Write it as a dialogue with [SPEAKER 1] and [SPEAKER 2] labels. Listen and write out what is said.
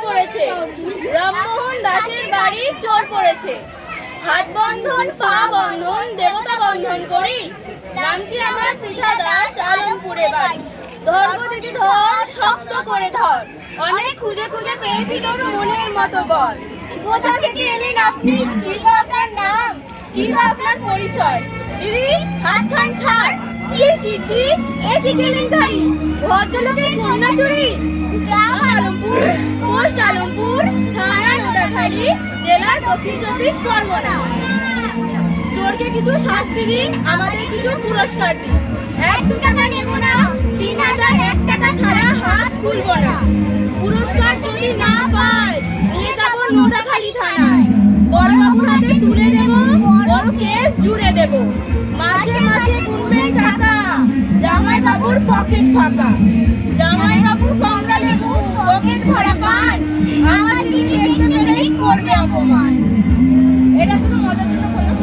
[SPEAKER 1] পড়েছে, রামমোহন দাসের বাড়ি চোর পড়েছে। হাত বন্ধন পা বন্ধন দেবতা বন্ধন করি, নামটি আমার পৃথা দাস আলমপুরে বাড়ি। ধর্ম দিদি ধর শক্ত করে ধর, অনেক খুঁজে খুঁজে পেয়েছি তোর মনের মতো বল। কোথা থেকে এলেন আপনি, কি বা আপনার নাম, কি বা আপনার পরিচয়? দিদি হাত খান ছাড়, চি চি চি এ কি কেলেঙ্কারি, ভদ্রলোকের কন্যা চুরি। গ্রাম আলমপুর, পোস্ট আলমপুর, থানা নোদাখালী, জেলা দক্ষিণ 24 পরগনা। চোরকে কিছু শাস্তি দিন, আমাদের কিছু পুরস্কার দিন। 1-2 টাকা নেব না, 3001 টাকা ছাড়া হাত খুলব না। পুরস্কার যদি না পাই নিয়ে যাব নোদাখালী থানায়, বড়বাবুর হাতে তুলে দেব, বড় কেস জুড়ে দেব। মাসে মাসে গুনবেন টাকা, জামাই বাবুর পকেট ফাঁকা। জামাই বাবু কমলা লেবু পকেট ভরা পান, আমার দিদি দেখতে পেলেই করবে অপমান।